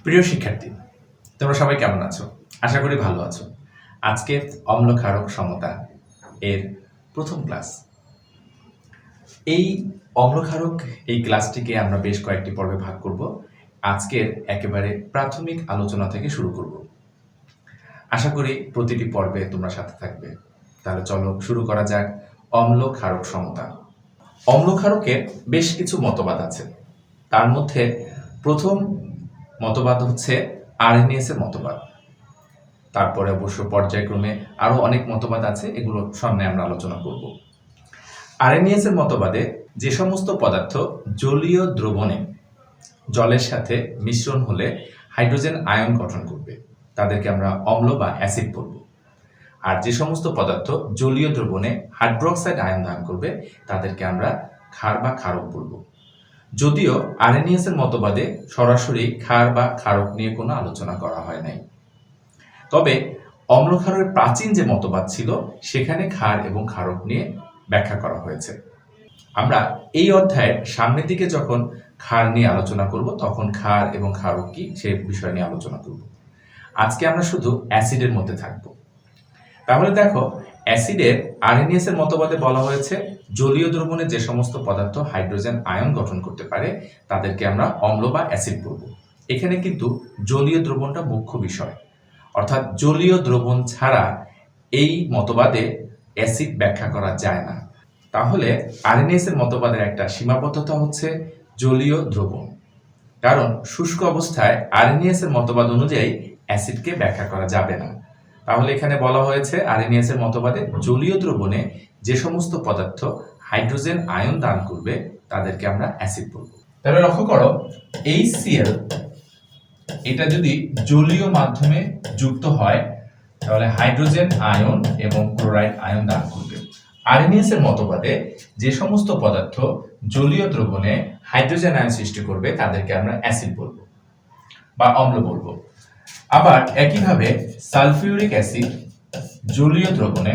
প্রিয় শিক্ষার্থী, তোমরা সবাই কেমন আছো? আশা করি ভালো আছো। আজকে অম্ল ক্ষারক সমতা এর প্রথম ক্লাস। এই অম্ল ক্ষারক এই ক্লাসটিকে আমরা বেশ কয়েকটি পর্বে ভাগ করব। আজকের একেবারে প্রাথমিক আলোচনা থেকে শুরু করব। আশা করি প্রতিটি পর্বে তোমরা সাথে থাকবে। তাহলে চলো শুরু করা যাক অম্ল ক্ষারক সমতা। অম্ল ক্ষারকের বেশ কিছু মতবাদ আছে। তার মধ্যে প্রথম মতবাদ হচ্ছে আরএনএস এর মতবাদ। তারপরে অবশ্য পর্যায়ক্রমে আরো অনেক মতবাদ আছে, এগুলো সামনে আমরা আলোচনা করব। আরএনএস এর মতবাদে যে সমস্ত পদার্থ জলীয় দ্রবণে জলের সাথে মিশ্রণ হলে হাইড্রোজেন আয়ন গঠন করবে তাদেরকে আমরা অম্ল বা অ্যাসিড বলবো। আর যে সমস্ত পদার্থ জলীয় দ্রবণে হাইড্রোক্সাইড আয়ন দান করবে তাদেরকে আমরা ক্ষার বা ক্ষারক বলবো। যদিও আরএনএস এর মতবাদে সরাসরি ক্ষার বা ক্ষারক নিয়ে কোনো আলোচনা করা হয় নাই, তবে অম্ল ক্ষারের প্রাচীন যে মতবাদ ছিল সেখানে ক্ষার এবং ক্ষারক নিয়ে ব্যাখ্যা করা হয়েছে। আমরা এই অধ্যায়ের সামনের দিকে যখন ক্ষার নিয়ে আলোচনা করব তখন ক্ষার এবং ক্ষারক কি সে বিষয় নিয়ে আলোচনা করব। আজকে আমরা শুধু অ্যাসিডের মধ্যে থাকব। তাহলে দেখো, অ্যাসিডের আরএনএস এর মতবাদে বলা হয়েছে জলীয় দ্রবণে যে সমস্ত পদার্থ হাইড্রোজেন আয়ন গঠন করতে পারে তাদেরকে আমরা অম্ল বা অ্যাসিড বলবো। এখানে কিন্তু জলীয় দ্রবণটা মুখ্য বিষয়, অর্থাৎ জলীয় দ্রবণ ছাড়া এই মতবাদে অ্যাসিড ব্যাখ্যা করা যায় না। তাহলে আরএনএস এর মতবাদের একটা সীমাবদ্ধতা হচ্ছে জলীয় দ্রবণ, কারণ শুষ্ক অবস্থায় আরএনএস এর মতবাদ অনুযায়ী অ্যাসিডকে ব্যাখ্যা করা যাবে না। তাহলে এখানে বলা হয়েছে আরএনএস এর মতবাদে জলীয় দ্রবণে যে সমস্ত পদার্থ হাইড্রোজেন আয়ন দান করবে তাদেরকে আমরা অ্যাসিড বলবো। তাহলে লক্ষ্য করো, HCl এটা যদি জলীয় মাধ্যমে যুক্ত হয় তাহলে হাইড্রোজেন আয়ন এবং ক্লোরাইড আয়ন দান করবে। আরএনএস এর মতবাদে যে সমস্ত পদার্থ জলীয় দ্রবণে হাইড্রোজেন আয়ন সৃষ্টি করবে তাদেরকে আমরা অ্যাসিড বলবো বা অম্ল বলবো। আবার একইভাবে সালফিউরিক অ্যাসিড জলীয় দ্রবণে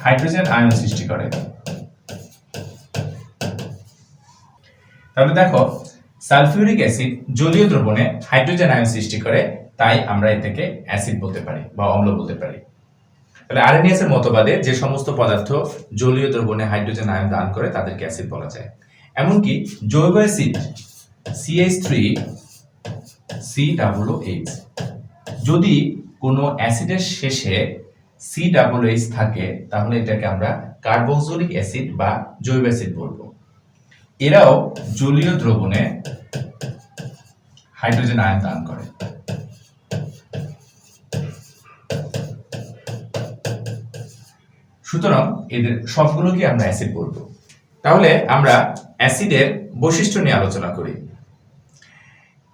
হাইড্রোজেন আয়ন সৃষ্টি করে। তাহলে দেখো, সালফিউরিক অ্যাসিড জলীয় দ্রবণে হাইড্রোজেন আয়ন সৃষ্টি করে, তাই আমরা এটাকে অ্যাসিড বলতে পারি বা অম্ল বলতে পারি। তাহলে আরএনএস এর মতবাদে যে সমস্ত পদার্থ জলীয় দ্রবণে হাইড্রোজেন আয়ন দান করে তাদেরকে অ্যাসিড বলা যায়। এমনকি জৈব অ্যাসিড CH3COOH, যদি কোনো অ্যাসিডের শেষে COOH থাকে তাহলে এটাকে আমরা কার্বক্সিলিক অ্যাসিড বা জৈব অ্যাসিড বলবো। এরাও জলীয় দ্রবণে হাইড্রোজেন আয়ন দান করে। সুতরাং এদের সবগুলোকে আমরা অ্যাসিড বলবো। তাহলে আমরা অ্যাসিডের বৈশিষ্ট্য নিয়ে আলোচনা করি।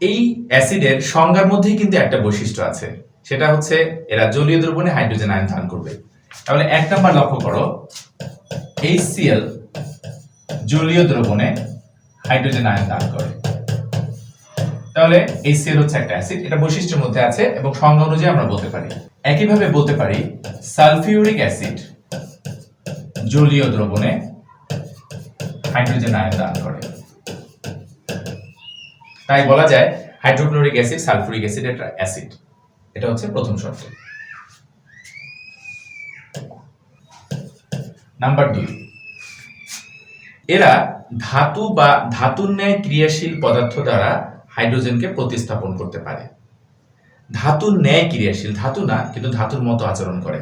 এই অ্যাসিডের সংজ্ঞার মধ্যেই কিন্তু একটা বৈশিষ্ট্য আছে, সেটা হচ্ছে এরা জলীয় দ্রবণে হাইড্রোজেন আয়ন দান করবে। তাহলে এক নাম্বার লক্ষ্য করো, HCl জলীয় দ্রবণে হাইড্রোজেন আয়ন দান করে। তাহলে HCl হচ্ছে একটা অ্যাসিড, এটা বৈশিষ্ট্যের মধ্যে আছে এবং সংজ্ঞা অনুযায়ী আমরা বলতে পারি। একইভাবে বলতে পারি সালফিউরিক অ্যাসিড জলীয় দ্রবণে হাইড্রোজেন আয়ন দান করে। তাই বলা যায় হাইড্রোক্লোরিক অ্যাসিড সালফিউরিক অ্যাসিড একটা অ্যাসিড। এটা হচ্ছে প্রথম শর্ত। নাম্বার 2, এরা ধাতু বা ধাতুর ন্যায় ক্রিয়াশীল পদার্থ দ্বারা হাইড্রোজেনকে প্রতিস্থাপন করতে পারে। ধাতুর ন্যায় ক্রিয়াশীল, ধাতু না কিন্তু ধাতুর মতো আচরণ করে।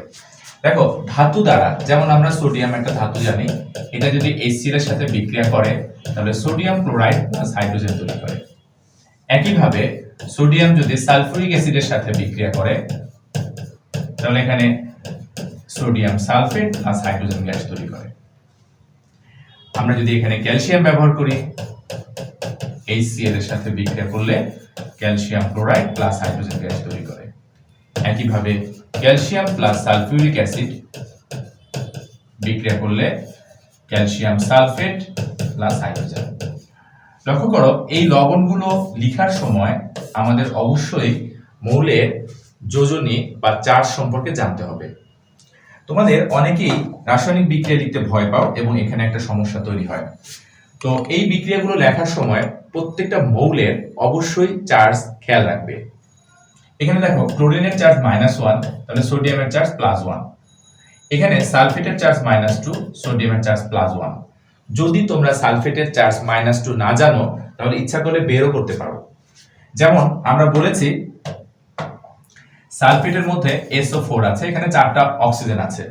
দেখো, ধাতু দ্বারা, যেমন আমরা সোডিয়াম একটা ধাতু জানি, এটা যদি HCl এর সাথে বিক্রিয়া করে তাহলে সোডিয়াম ক্লোরাইড প্লাস হাইড্রোজেন তৈরি করে। একইভাবে সোডিয়াম যদি সালফিউরিক অ্যাসিডের সাথে বিক্রিয়া করে তাহলে এখানে sodium sulphate plus hydrogen gas তৈরি করে। আমরা যদি এখানে ক্যালসিয়াম ব্যবহার করি, HCl এর সাথে বিক্রিয়া করলে calcium chloride plus hydrogen gas তৈরি করে। একইভাবে ক্যালসিয়াম প্লাস সালফিউরিক অ্যাসিড বিক্রিয়া করলে ক্যালসিয়াম সালফেট প্লাস হাইড্রোজেন। লক্ষ্য করো, এই লবণগুলো লেখার সময় আমাদের অবশ্যই মৌলের যোজনী বা চার্জ সম্পর্কে জানতে হবে। তোমাদের অনেকেই রাসায়নিক বিক্রিয়া লিখতে ভয় পাও এবং এখানে একটা সমস্যা তৈরি হয়। তো এই বিক্রিয়াগুলো লেখার সময় প্রত্যেকটা মৌলের অবশ্যই চার্জ খেয়াল রাখবে। এখানে দেখো ক্লোরিনের চার্জ -1, তাহলে সোডিয়ামের চার্জ +1। এখানে সালফেটের চার্জ -2, সোডিয়ামের চার্জ +1। যদি তোমরা সালফেটের চার্জ -2 না জানো তাহলে ইচ্ছা করলে বেরও করতে পারো। যেমন আমরা বলেছি সালফেটের মধ্যে SO4 আছে, এখানে 4টা অক্সিজেন আছে।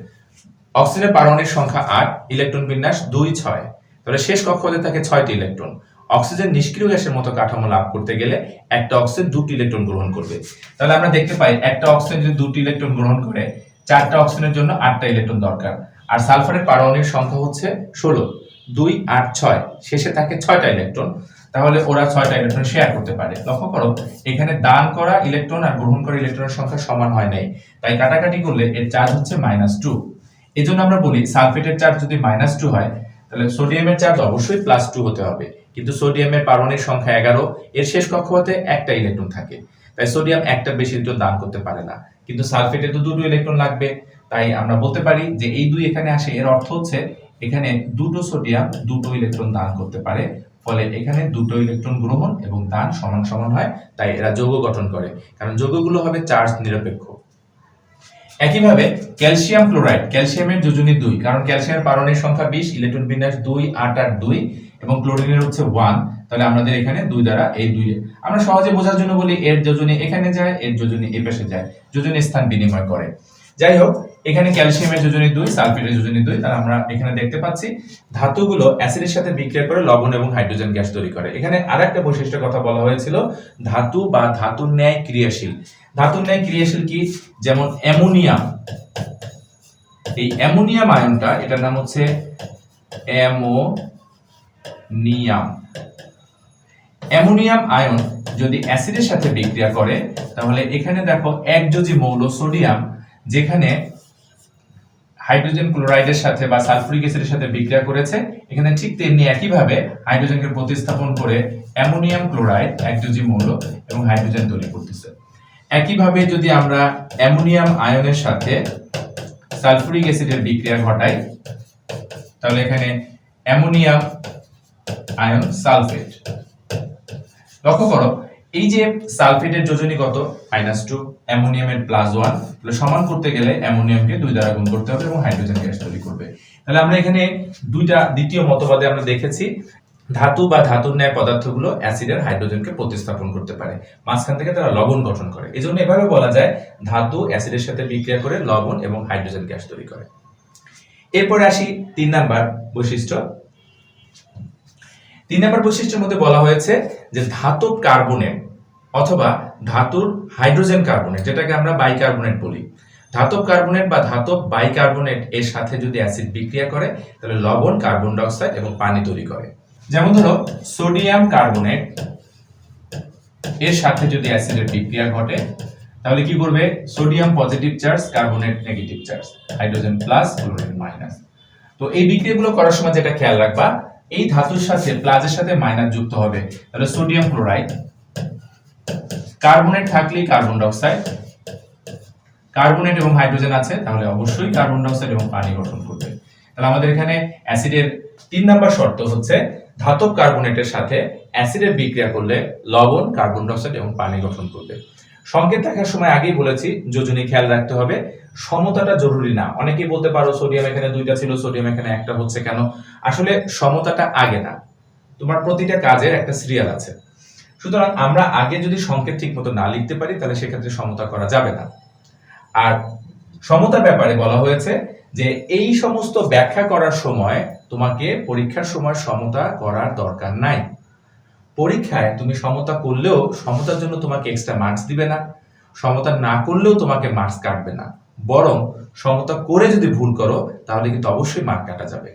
অক্সিজেনের পারমাণবিক সংখ্যা 8, ইলেকট্রন বিন্যাস 2, 6, তাহলে শেষ কক্ষপথে থাকে 6টি ইলেকট্রন। অক্সিজেন নিষ্ক্রিয় গ্যাসের মতো কাঠামো লাভ করতে গেলে একটা অক্সিজেন 2টি ইলেকট্রন গ্রহণ করবে। তাহলে আমরা দেখতে পাই একটা অক্সিজেন যদি 2টি ইলেকট্রন গ্রহণ করে, 4টা অক্সিজেনের জন্য 8টা ইলেকট্রন দরকার। আর সালফারের পারমাণবিক সংখ্যা হচ্ছে 16, 2, 8, 6, শেষে থাকে 6টা ইলেকট্রন। তাহলে ওরা 6টা ইলেকট্রন শেয়ার করতে পারে। লক্ষ্য করো এখানে দান করা ইলেকট্রন আর গ্রহণ করা ইলেকট্রনের সংখ্যা সমান হয় নাই, তাই কাটাকাটি করলে এর চার্জ হচ্ছে -2। এজন্য আমরা বলি সালফেটের চার্জ যদি -2 হয় তাহলে সোডিয়ামের চার্জ অবশ্যই +2 হতে হবে। কিন্তু সোডিয়ামের পারমাণবিক সংখ্যা 11, এর শেষ কক্ষপথে একটা ইলেকট্রন থাকে, তাই সোডিয়াম একটা বেশি ইলেকট্রন দান করতে পারে না। কিন্তু সালফেটে তো 2টো ইলেকট্রন লাগবে, তাই আমরা বলতে পারি যে এই 2 এখানে আসে, এর অর্থ হচ্ছে এখানে 2টো সোডিয়াম 2টো ইলেকট্রন দান করতে পারে। ফলে এখানে 2টো ইলেকট্রন গ্রহণ এবং দান সমান সমান হয়, তাই এরা যৌগ গঠন করে, কারণ যৌগগুলো হবে চার্জ নিরপেক্ষ। একইভাবে ক্যালসিয়াম ক্লোরাইড, ক্যালসিয়ামের যোজনী 2, কারণ ক্যালসিয়ামের পারমাণবিক সংখ্যা 20, ইলেকট্রন বিন্যাস 2, 8 আর 2, এবং ক্লোরিনের হচ্ছে 1, তাহলে আমাদের এখানে 2 দ্বারা এই 2 আমরা সহজে বোঝার জন্য বলি এর যোজনী এখানে যায়, এর যোজনী এই পাশে যায়, যোজনী স্থান বিনিময় করে। যাই হোক, এখানে ক্যালসিয়ামের যোজনী 2, সালফেটের যোজনী 2, তাহলে আমরা এখানে দেখতে পাচ্ছি ধাতুগুলো অ্যাসিডের সাথে বিক্রিয়া করে লবণ এবং হাইড্রোজেন গ্যাস তৈরি করে। এখানে আরেকটা বৈশিষ্ট্যের কথা বলা হয়েছিল, ধাতু বা ধাতুর ন্যায় ক্রিয়াশীল। ধাতুর ন্যায় ক্রিয়াশীল কি? যেমন অ্যামোনিয়াম, এই অ্যামোনিয়াম আয়নটা, এটার নাম হচ্ছে অ্যামোনিয়াম। অ্যামোনিয়াম আয়ন যদি অ্যাসিডের সাথে বিক্রিয়া করে তাহলে এখানে দেখো একযোজী মৌল সোডিয়াম, যেখানে হাইড্রোজেন ক্লোরাইডের সাথে বা সালফুরিক অ্যাসিডের সাথে বিক্রিয়া করেছে, এখানে ঠিক তেমনি একইভাবে হাইড্রোজেনকে প্রতিস্থাপন করে অ্যামোনিয়াম ক্লোরাইড একযোজী মৌল এবং হাইড্রোজেন তৈরি করতেছে। একইভাবে যদি আমরা অ্যামোনিয়াম আয়নের সাথে সালফুরিক অ্যাসিডের বিক্রিয়া ঘটাই তাহলে এখানে অ্যামোনিয়াম আয়ন সালফেট। লক্ষ্য করো এই যে সালফেটের যোজনী কত? -2, অ্যামোনিয়ামের +1, তাহলে সমান করতে গেলে অ্যামোনিয়ামকে 2 দ্বারা গুণ করতে হবে এবং হাইড্রোজেন গ্যাস তৈরি করবে। তাহলে আমরা এখানে দ্বিতীয় মতবাদে আমরা দেখেছি ধাতু বা ধাতুর ন্যায় পদার্থগুলো অ্যাসিড আর হাইড্রোজেনকে প্রতিস্থাপন করতে পারে, মাঝখান থেকে তারা লবণ গঠন করে। এজন্য এভাবে বলা যায় ধাতু অ্যাসিডের সাথে বিক্রিয়া করে লবণ এবং হাইড্রোজেন গ্যাস তৈরি করে। এরপরে আসি 3 নাম্বার বৈশিষ্ট্য। 3 নাম্বার বৈশিষ্ট্যের মধ্যে বলা হয়েছে যে ধাতব কার্বনেট অথবা ধাতুর হাইড্রোজেন কার্বনেট, যেটাকে আমরা বাইকার্বনেট বলি, ধাতব কার্বনেট বা ধাতব বাইকার্বনেট এর সাথে যদি অ্যাসিড বিক্রিয়া করে তাহলে লবণ, কার্বন ডাই অক্সাইড এবং পানি তৈরি করে। যেমন ধরো সোডিয়াম কার্বনেট এর সাথে যদি অ্যাসিডের বিক্রিয়া ঘটে তাহলে কি করবে? Sodium positive charge, carbonate negative charge, hydrogen plus, chlorine minus. তো এই বিক্রিয়াগুলো করার সময় যেটা খেয়াল রাখবা, এই ধাতুর সাথে প্লাসের সাথে মাইনাস যুক্ত হবে, তাহলে সোডিয়াম ক্লোরাইড। কার্বনেট থাকলে কার্বন ডাই অক্সাইড, কার্বনেট এবং হাইড্রোজেন আছে তাহলে অবশ্যই কার্বন ডাই অক্সাইড এবং পানি গঠন করবে। তাহলে আমাদের এখানে অ্যাসিডের 3 নাম্বার শর্ত হচ্ছে ধাতব কার্বনেটের সাথে অ্যাসিডের বিক্রিয়া করলে লবণ, কার্বন ডাই অক্সাইড এবং পানি গঠন করবে। সংকেত দেখার সময় আগেই বলেছি যোজনী খেয়াল রাখতে হবে, সমতাটা জরুরি না। অনেকেই বলতে পারো সোডিয়াম এখানে 2টা ছিল, সোডিয়াম এখানে একটা হচ্ছে কেন? আসলে সমতাটা আগে না, তোমার প্রতিটা কাজের একটা সিরিয়াল আছে। সুতরাং আমরা আগে যদি সংকেত ঠিকমতো না লিখতে পারি তাহলে সেক্ষেত্রে সমতা করা যাবে না। আর সমতার ব্যাপারে বলা হয়েছে যে এই সমস্ত ব্যাখ্যা করার সময় তোমাকে পরীক্ষার সময় সমতা করার দরকার নাই। পরীক্ষায় তুমি সমতা করলেও সমতার জন্য তোমাকে এক্সট্রা মার্কস দিবে না, সমতা না করলেও তোমাকে মার্কস কাটবে না, বরং সমতা করে যদি ভুল করো তাহলে কিন্তু অবশ্যই মার্ক কাটা যাবে।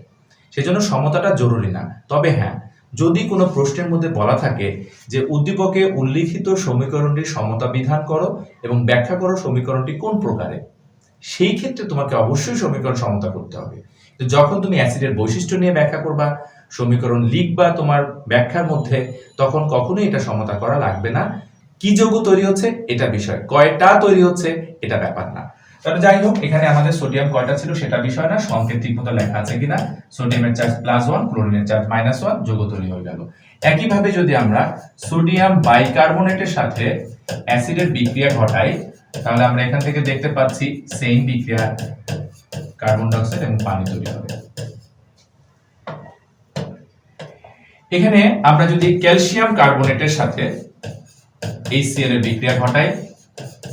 সেজন্য সমতাটা জরুরি না। তবে হ্যাঁ, যদি কোনো প্রশ্নের মধ্যে বলা থাকে যে উদ্দীপকে উল্লিখিত সমীকরণটির সমতা বিধান করো এবং ব্যাখ্যা করো সমীকরণটি কোন প্রকারে, সেই ক্ষেত্রে তোমাকে অবশ্যই সমীকরণ সমতা করতে হবে। তো যখন তুমি অ্যাসিডের বৈশিষ্ট্য নিয়ে ব্যাখ্যা করবা, সমীকরণ লিখবা তোমার ব্যাখ্যার মধ্যে, তখন কখনোই এটা সমতা করা লাগবে না। কি যৌগ তৈরি হচ্ছে এটা বিষয়, কয়টা তৈরি হচ্ছে এটা ব্যাপার না। তাহলে যাই হোক, এখানে আমাদের সোডিয়াম কয়টা ছিল সেটা বিষয় না, সংকেত ঠিকমতো লেখা আছে কিনা। সোডিয়ামের চার্জ +1, ক্লোরিনের চার্জ -1, যৌগ তৈরি হয়ে গেল। একইভাবে যদি আমরা সোডিয়াম বাইকার্বনেটের সাথে অ্যাসিডের বিক্রিয়া ঘটাই, তাহলে আমরা এখান থেকে দেখতে পাচ্ছি সেম বিক্রিয়া, কার্বন ডাই অক্সাইড এবং পানি তৈরি হবে। এখানে আমরা যদি ক্যালসিয়াম কার্বনেটের সাথে HCl এর বিক্রিয়া ঘটাই,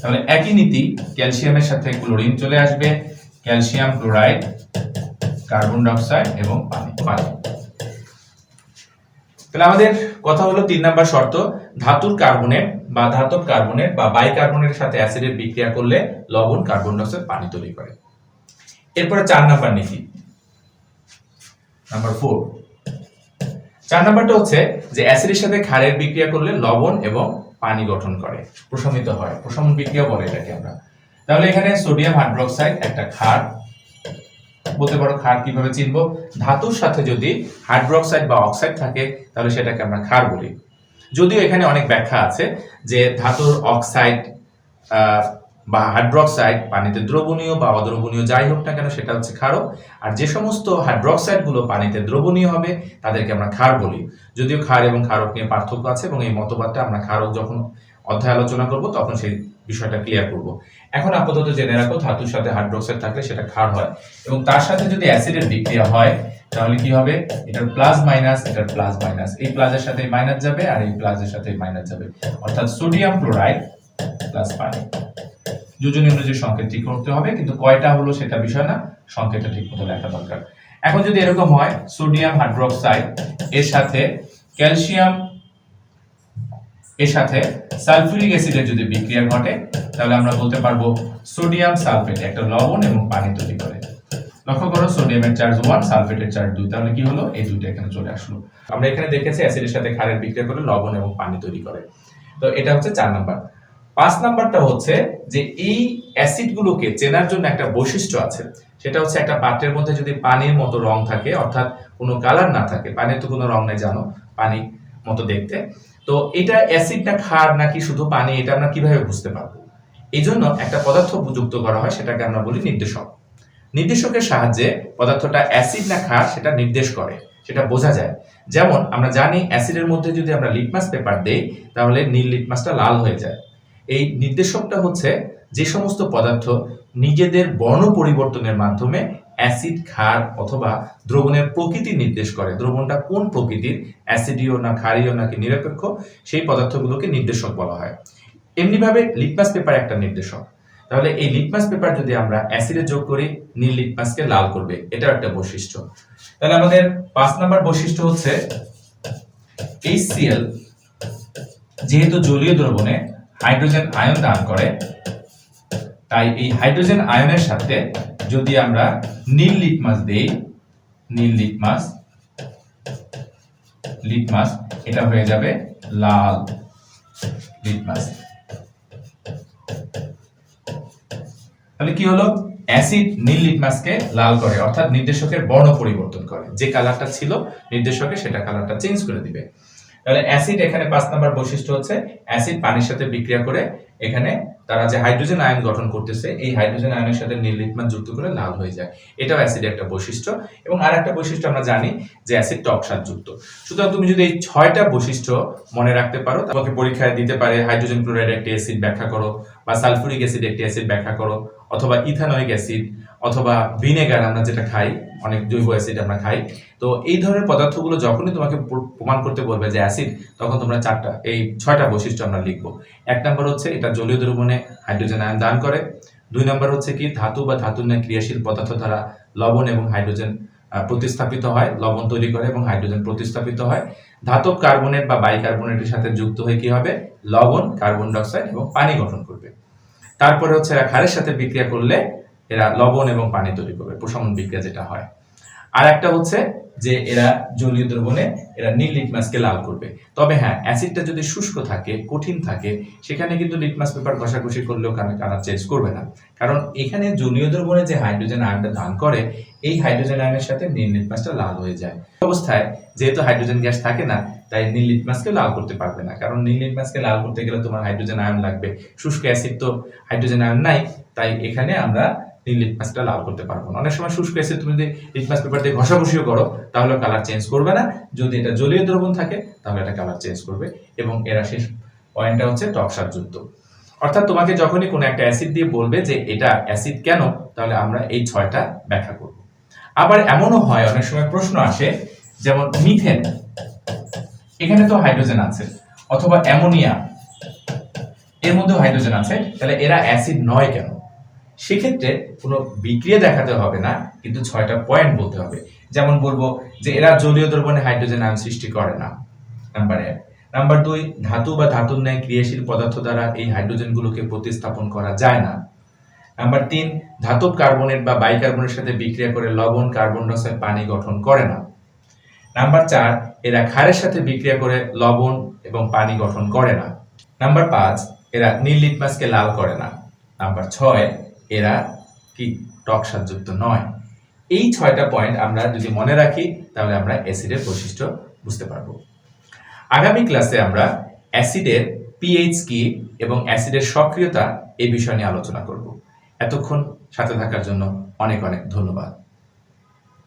তাহলে একই নীতি, ক্যালসিয়ামের সাথে ক্লোরিন চলে আসবে, calcium chloride, carbon die oxide এবং পানি। তাহলে আমাদের কথা হলো 3 নাম্বার শর্ত, ধাতুর কার্বনেট বা ধাতব কার্বনেট বা বাইকার্বনেটের সাথে অ্যাসিডের বিক্রিয়া করলে লবণ, কার্বন ডাই অক্সাইড, পানি তৈরি করে। এরপরে 4 নাম্বার নীতি, নাম্বার 4। 4 নাম্বারটা হচ্ছে যে অ্যাসিডের সাথে ক্ষারের বিক্রিয়া করলে লবণ এবং পানি গঠন করে, প্রশমিত হয়, প্রশমন বিক্রিয়া বলে এটাকে আমরা। তাহলে এখানে সোডিয়াম হাইড্রোক্সাইড একটা ক্ষার, বলতে পারো ক্ষার কিভাবে চিনবো, ধাতুর সাথে যদি হাইড্রোক্সাইড বা অক্সাইড থাকে তাহলে সেটাকে আমরা ক্ষার বলি। যদিও এখানে অনেক ব্যাখ্যা আছে যে ধাতুর অক্সাইড বা হাইড্রোক্সাইড পানিতে দ্রবণীয় বা অদ্রবণীয় যাই হোক না কেন সেটা হচ্ছে ক্ষারক, আর যে সমস্ত হাইড্রোক্সাইড গুলো পানিতে দ্রবণীয় হবে তাদেরকে আমরা ক্ষার বলি। যদিও ক্ষার এবং ক্ষারক নিয়ে পার্থক্য আছে এবং এই মতবাদটা আমরা ক্ষারক যখন অধ্যায় আলোচনা করব তখন সেই বিষয়টা ক্লিয়ার করব। এখন আপাতত জেনে রাখো, ধাতুর সাথে হাইড্রোক্সাইড থাকলে সেটা ক্ষার হয়, এবং তার সাথে যদি অ্যাসিডের বিক্রিয়া হয় তাহলে কি হবে, এটার প্লাস মাইনাস, এটার প্লাস মাইনাস, এই প্লাসের সাথে মাইনাস যাবে আর এই প্লাসের সাথে মাইনাস যাবে, অর্থাৎ সোডিয়াম ক্লোরাইড প্লাস পানি। যোজনী অনুযায়ী সংকেত ঠিক করতে হবে, কিন্তু কয়টা হলো সেটা বিষয় না, সংকেতটা ঠিক মতো লেখা দরকার। এখন যদি এরকম হয়, সোডিয়াম হাইড্রোক্সাইড এর সাথে ক্যালসিয়াম এর সাথে সালফিউরিক অ্যাসিডের যদি বিক্রিয়া ঘটে তাহলে আমরা বলতে পারবো সোডিয়াম সালফেট একটা লবণ এবং পানি তৈরি করে। লক্ষ্য করো, সোডিয়ামের চার্জ 1, সালফেটের চার্জ 2, তাহলে কি হলো, এই দুইটা এখানে চলে আসলো। আমরা এখানে দেখেছি অ্যাসিডের সাথে ক্ষারের বিক্রিয়া করে লবণ এবং পানি তৈরি করে। তো এটা হচ্ছে 4 নাম্বার। 5 নাম্বারটা হচ্ছে যে এই অ্যাসিডগুলোকে চেনার জন্য একটা বৈশিষ্ট্য আছে, সেটা হচ্ছে একটা পাত্রের মধ্যে যদি পানির মতো রং থাকে, অর্থাৎ কোনো কালার না থাকে, পানির তো কোনো রং নেই জানো, পানি মতো দেখতে, তো এটা অ্যাসিড না ক্ষার নাকি শুধু পানি, এটা আমরা কিভাবে বুঝতে পারবো? এই জন্য একটা পদার্থ যুক্ত করা হয়, সেটাকে আমরা বলি নির্দেশক। নির্দেশকের সাহায্যে পদার্থটা অ্যাসিড না ক্ষার সেটা নির্দেশ করে, সেটা বোঝা যায়। যেমন আমরা জানি অ্যাসিডের মধ্যে যদি আমরা লিটমাস পেপার দেই তাহলে নীল লিটমাসটা লাল হয়ে যায়। এই নির্দেশকটা হচ্ছে যে সমস্ত পদার্থ নিজেদের বর্ণ পরিবর্তনের মাধ্যমে অ্যাসিড, ক্ষার অথবা দ্রবণের প্রকৃতি নির্দেশ করে, দ্রবণটা কোন প্রকৃতির, অ্যাসিডীয় না ক্ষারীয় নাকি নিরপেক্ষ, সেই পদার্থগুলোকে নির্দেশক বলা হয়। এমনিভাবে লিটমাস পেপার একটা নির্দেশক। তাহলে এই লিটমাস পেপার যদি আমরা অ্যাসিডে যোগ করি, নীল লিটমাসকে লাল করবে, এটাও একটা বৈশিষ্ট্য। তাহলে আমাদের 5 নাম্বার বৈশিষ্ট্য হচ্ছে HCl যেহেতু জলীয় দ্রবণে হাইড্রোজেন আয়ন দান করে, তাই এই হাইড্রোজেন আয়নের সাথে যদি আমরা নীল লিটমাস দেই, নীল লিটমাস, লিটমাস এটা হয়ে যাবে লাল লিটমাস। তাহলে কি হলো, অ্যাসিড নীল লিটমাসকে লাল করে, অর্থাৎ নির্দেশকের বর্ণ পরিবর্তন করে, যে কালারটা ছিল নির্দেশকে সেটা কালারটা চেঞ্জ করে দিবে। তাহলে অ্যাসিড এখানে 5 নাম্বার বৈশিষ্ট্য হচ্ছে অ্যাসিড পানির সাথে বিক্রিয়া করে এখানে তারা যে হাইড্রোজেন আয়ন গঠন করতেছে, এই হাইড্রোজেন আয়নের সাথে নীল লিটমাস যুক্ত করে লাল হয়ে যায়, এটাও অ্যাসিডের একটা বৈশিষ্ট্য। এবং আরেকটা বৈশিষ্ট্য আমরা জানি যে অ্যাসিড টক স্বাদযুক্ত। সুতরাং তুমি যদি এই 6টা বৈশিষ্ট্য মনে রাখতে পারো, তোমাকে পরীক্ষায় দিতে পারে হাইড্রোজেন ক্লোরাইড একটি অ্যাসিড ব্যাখ্যা করো, বা সালফুরিক অ্যাসিড একটি অ্যাসিড ব্যাখ্যা করো, অথবা ইথানোয়িক অ্যাসিড, অথবা ভিনেগার আমরা যেটা খাই, অনেক জৈব অ্যাসিড আমরা খাই। তো এই ধরনের পদার্থগুলো যখনই তোমাকে প্রমাণ করতে বলবে যে অ্যাসিড, তখন তোমরা 6টা বৈশিষ্ট্য আমরা লিখবো। 1 নাম্বার হচ্ছে এটা জলীয় দ্রবণে হাইড্রোজেন আয়ন দান করে। 2 নাম্বার হচ্ছে কি ধাতু বা ধাতুর ন্যায় ক্রিয়াশীল পদার্থ দ্বারা লবণ এবং হাইড্রোজেন প্রতিস্থাপিত হয়, লবণ তৈরি করে এবং হাইড্রোজেন প্রতিস্থাপিত হয়। ধাতব কার্বনেট বা বাইকার্বনেটের সাথে যুক্ত হয়ে কি হবে, লবণ, কার্বন ডাই অক্সাইড এবং পানি গঠন করবে। তারপরে হচ্ছে এরা ক্ষারের সাথে বিক্রিয়া করলে এরা লবণ এবং পানি তৈরি করবে, প্রশমন বিক্রিয়া যেটা হয়। আর একটা হচ্ছে যে এরা জলীয় দ্রবণে এরা নীল লিটমাসকে লাল করবে। তবে হ্যাঁ, অ্যাসিডটা যদি শুষ্ক থাকে, কঠিন থাকে, সেখানে কিন্তু লিটমাস পেপার ঘষাঘষি করলেও কালার চেঞ্জ করবে না, কারণ এখানে জলীয় দ্রবণে যে হাইড্রোজেন আয়নটা দান করে, এই হাইড্রোজেন আয়নের সাথে নীল লিটমাসটা লাল হয়ে যায়। অবস্থায় যেহেতু হাইড্রোজেন গ্যাস থাকে না, তাই নীল লিটমাসকে লাল করতে পারবে না, কারণ নীল লিটমাসকে লাল করতে গেলে তোমার হাইড্রোজেন আয়ন লাগবে। শুষ্ক অ্যাসিড তো হাইড্রোজেন আয়ন নাই, তাই এখানে আমরা নীল লিটমাসটা লাল করতে পারবো না। অনেক সময় শুষ্ক অ্যাসিড তুমি যদি লিটমাস পেপার দিয়ে ঘষাঘষিও করো তাহলে কালার চেঞ্জ করবে না। যদি এটা জলীয় দ্রবণ থাকে তাহলে এটা কালার চেঞ্জ করবে। এবং এরা শেষ পয়েন্টটা হচ্ছে টক স্বাদযুক্ত। অর্থাৎ তোমাকে যখনই কোনো একটা অ্যাসিড দিয়ে বলবে যে এটা অ্যাসিড কেন, তাহলে আমরা এই 6টা ব্যাখ্যা করব। আবার এমনও হয় অনেক সময় প্রশ্ন আসে, যেমন মিথেন, এখানে তো হাইড্রোজেন আছে, অথবা অ্যামোনিয়া, এর মধ্যেও হাইড্রোজেন আছে, তাহলে এরা অ্যাসিড নয় কেন? সেক্ষেত্রে কোনো বিক্রিয়া দেখাতে হবে না, কিন্তু 6টা পয়েন্ট বলতে হবে। যেমন বলবো যে এরা জলীয় দ্রবণে হাইড্রোজেন আয়ন সৃষ্টি করে না, নাম্বার 1। নাম্বার 2, ধাতু বা ধাতুর ন্যায় ক্রিয়াশীল পদার্থ দ্বারা এই হাইড্রোজেনগুলোকে প্রতিস্থাপন করা যায় না। নাম্বার 3, ধাতব কার্বনেট বা বাইকার্বনের সাথে বিক্রিয়া করে লবণ, কার্বন ডাই অক্সাইড, পানি গঠন করে না। নাম্বার 4, এরা ক্ষারের সাথে বিক্রিয়া করে লবণ এবং পানি গঠন করে না। নাম্বার 5, এরা নীল লিটমাসকে লাল করে না। নাম্বার 6, এরা কি টক স্বাদযুক্ত নয়। এই 6টা পয়েন্ট আমরা যদি মনে রাখি তাহলে আমরা অ্যাসিডের বৈশিষ্ট্য বুঝতে পারবো। আগামী ক্লাসে আমরা অ্যাসিডের পিএইচ কি এবং অ্যাসিডের সক্রিয়তা এই বিষয় নিয়ে আলোচনা করব। এতক্ষণ সাথে থাকার জন্য অনেক অনেক ধন্যবাদ।